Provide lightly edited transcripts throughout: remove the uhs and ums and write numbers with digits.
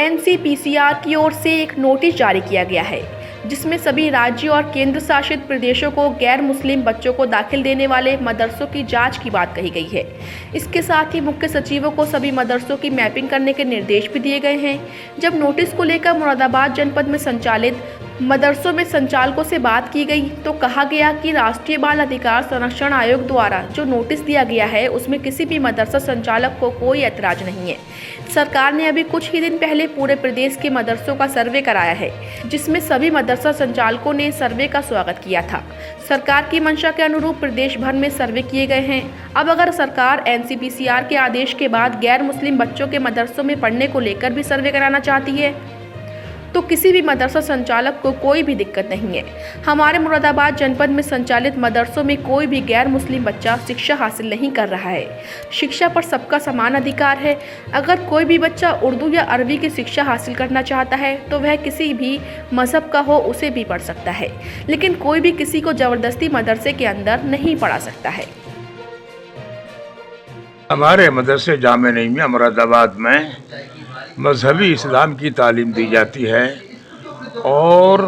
NCPCR की ओर से एक नोटिस जारी किया गया है, जिसमें सभी राज्यों और केंद्र शासित प्रदेशों को गैर मुस्लिम बच्चों को दाखिल देने वाले मदरसों की जांच की बात कही गई है। इसके साथ ही मुख्य सचिवों को सभी मदरसों की मैपिंग करने के निर्देश भी दिए गए हैं। जब नोटिस को लेकर मुरादाबाद जनपद में संचालित मदरसों में संचालकों से बात की गई तो कहा गया कि राष्ट्रीय बाल अधिकार संरक्षण आयोग द्वारा जो नोटिस दिया गया है उसमें किसी भी मदरसा संचालक को कोई ऐतराज नहीं है। सरकार ने अभी कुछ ही दिन पहले पूरे प्रदेश के मदरसों का सर्वे कराया है, जिसमें सभी मदरसा संचालकों ने सर्वे का स्वागत किया था। सरकार की मंशा के अनुरूप प्रदेश भर में सर्वे किए गए हैं। अब अगर सरकार एनसीपीसीआर के आदेश के बाद गैर मुस्लिम बच्चों के मदरसों में पढ़ने को लेकर भी सर्वे कराना चाहती है तो किसी भी मदरसा संचालक को कोई भी दिक्कत नहीं है। हमारे मुरादाबाद जनपद में संचालित मदरसों में कोई भी गैर मुस्लिम बच्चा शिक्षा हासिल नहीं कर रहा है। शिक्षा पर सबका समान अधिकार है। अगर कोई भी बच्चा उर्दू या अरबी की शिक्षा हासिल करना चाहता है तो वह किसी भी मजहब का हो उसे भी पढ़ सकता है, लेकिन कोई भी किसी को जबरदस्ती मदरसे के अंदर नहीं पढ़ा सकता है। हमारे मदरसे जामे नईमिया मुरादाबाद में मजहबी इस्लाम की तालीम दी जाती है और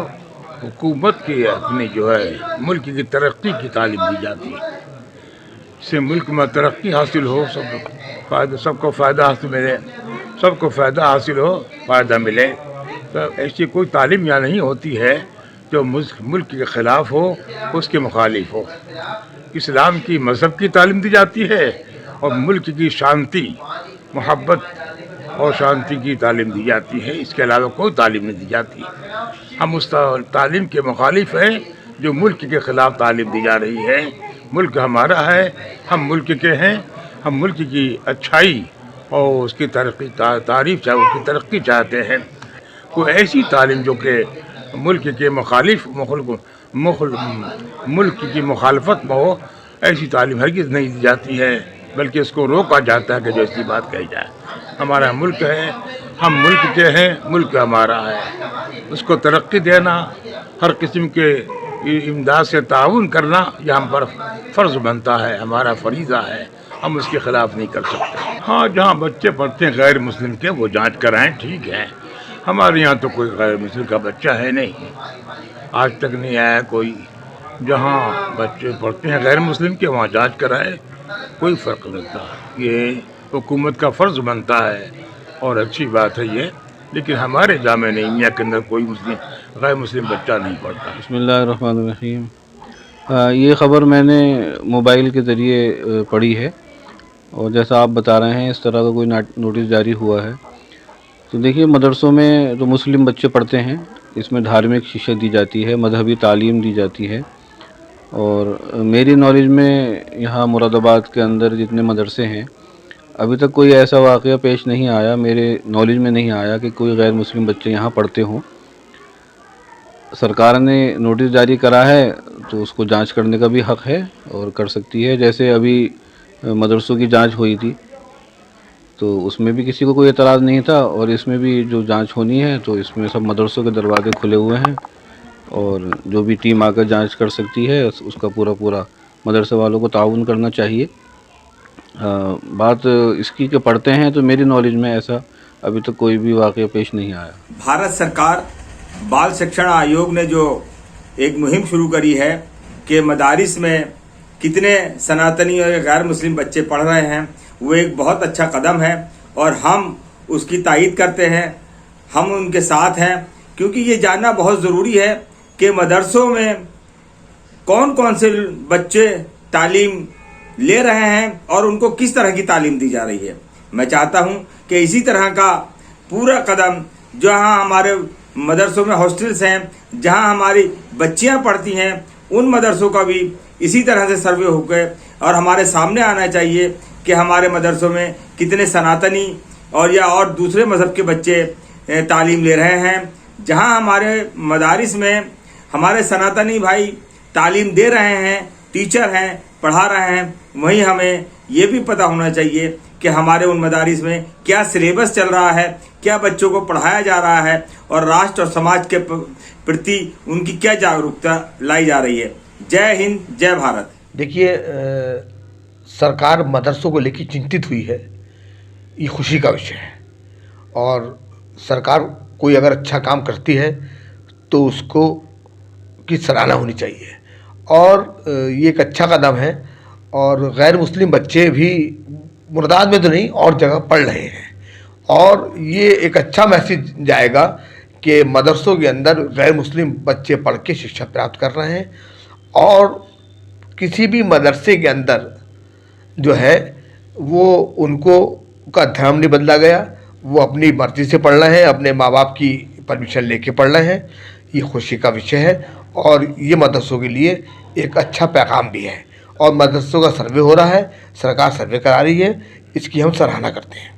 हुकूमत की अपनी जो है मुल्क की तरक्की की तालीम दी जाती है। इससे मुल्क में तरक्की हासिल हो, सबको फ़ायदा हासिल मिले, सबको फ़ायदा हासिल हो, फ़ायदा मिले। तो ऐसी कोई तालीम यहाँ नहीं होती है जो मुल्क के ख़िलाफ़ हो, उसके मुखालिफ हो। इस्लाम की मज़हब की तालीम दी जाती है और मुल्क की शांति, मोहब्बत और शांति की तालीम दी जाती है। इसके अलावा कोई तालीम नहीं दी जाती। हम उस तालीम के मुखालिफ हैं जो मुल्क के ख़िलाफ़ तालीम दी जा रही है। मुल्क हमारा है, हम मुल्क के हैं। हम मुल्क की अच्छाई और उसकी तरक्की तारीफ़ चाहे उसकी तरक्की चाहते हैं। कोई ऐसी तालीम जो कि मुल्क के मुखालिफ मुल्क की मुखालफत में हो, ऐसी तालीम हरगिज़ नहीं दी जाती है, बल्कि इसको रोका जाता है कि जो ऐसी बात कही जाए। हमारा मुल्क है, हम मुल्क के हैं, मुल्क हमारा है। उसको तरक्की देना, हर किस्म के इमदाद से ताउन करना यह हम पर फ़र्ज़ बनता है, हमारा फरीज़ा है। हम उसके ख़िलाफ़ नहीं कर सकते। हाँ, जहाँ बच्चे पढ़ते हैं गैर मुस्लिम के वो जांच कराएं, ठीक है। हमारे यहाँ तो कोई गैर मुस्लिम का बच्चा है नहीं, आज तक नहीं आया कोई। जहाँ बच्चे पढ़ते हैं गैर मुस्लिम के वहाँ जांच कराए, कोई फ़र्क नहीं पड़ता। ये हुकूमत का फ़र्ज़ बनता है और अच्छी बात है ये, लेकिन हमारे जामे नईमिया के अंदर कोई गैर मुस्लिम बच्चा नहीं पढ़ता। बिस्मिल्लाहिर्रहमानिर्रहीम। ये ख़बर मैंने मोबाइल के ज़रिए पढ़ी है और जैसा आप बता रहे हैं इस तरह का कोई नोटिस जारी हुआ है। तो देखिए, मदरसों में तो मुस्लिम बच्चे पढ़ते हैं, इसमें धार्मिक शिक्षा दी जाती है, मजहबी तालीम दी जाती है। और मेरी नॉलेज में यहाँ मुरादाबाद के अंदर जितने मदरसे हैं अभी तक कोई ऐसा वाक़या पेश नहीं आया, मेरे नॉलेज में नहीं आया कि कोई गैर मुस्लिम बच्चे यहाँ पढ़ते हों। सरकार ने नोटिस जारी करा है तो उसको जांच करने का भी हक़ है और कर सकती है। जैसे अभी मदरसों की जांच हुई थी तो उसमें भी किसी को कोई एतराज़ नहीं था और इसमें भी जो जांच होनी है तो इसमें सब मदरसों के दरवाजे खुले हुए हैं और जो भी टीम आकर जांच कर सकती है उसका पूरा मदरसे वालों को ताउन करना चाहिए। बात इसकी के पढ़ते हैं तो मेरी नॉलेज में ऐसा अभी तक कोई भी वाक़या पेश नहीं आया। भारत सरकार बाल शिक्षण आयोग ने जो एक मुहिम शुरू करी है कि मदारिस में कितने सनातनी और गैर मुस्लिम बच्चे पढ़ रहे हैं, वो एक बहुत अच्छा कदम है और हम उसकी तायीद करते हैं। हम उनके साथ हैं, क्योंकि ये जानना बहुत ज़रूरी है कि मदरसों में कौन कौन से बच्चे तालीम ले रहे हैं और उनको किस तरह की तालीम दी जा रही है। मैं चाहता हूं कि इसी तरह का पूरा कदम जहां हमारे मदरसों में हॉस्टल्स हैं, जहां हमारी बच्चियां पढ़ती हैं, उन मदरसों का भी इसी तरह से सर्वे होकर और हमारे सामने आना चाहिए कि हमारे मदरसों में कितने सनातनी और या और दूसरे मज़हब के बच्चे तालीम ले रहे हैं। जहां हमारे मदारिस में हमारे सनातनी भाई तालीम दे रहे हैं, टीचर हैं, पढ़ा रहे हैं, वहीं हमें ये भी पता होना चाहिए कि हमारे उन मदारिस में क्या सिलेबस चल रहा है, क्या बच्चों को पढ़ाया जा रहा है और राष्ट्र और समाज के प्रति उनकी क्या जागरूकता लाई जा रही है। जय हिंद, जय भारत। देखिए, सरकार मदरसों को लेकर चिंतित हुई है, ये खुशी का विषय है और सरकार कोई अगर अच्छा काम करती है तो उसको की सराहना होनी चाहिए और ये एक अच्छा कदम है। और गैर मुस्लिम बच्चे भी मुर्दाबाद में तो नहीं और जगह पढ़ रहे हैं और ये एक अच्छा मैसेज जाएगा कि मदरसों के अंदर गैर मुस्लिम बच्चे पढ़ के शिक्षा प्राप्त कर रहे हैं और किसी भी मदरसे के अंदर जो है वो उनको का धर्म नहीं बदला गया, वो अपनी मर्जी से पढ़ रहे हैं, अपने माँ बाप की परमिशन लेके पढ़ रहे हैं। ये खुशी का विषय है और ये मदरसों के लिए एक अच्छा पैगाम भी है और मदरसों का सर्वे हो रहा है, सरकार सर्वे करा रही है, इसकी हम सराहना करते हैं।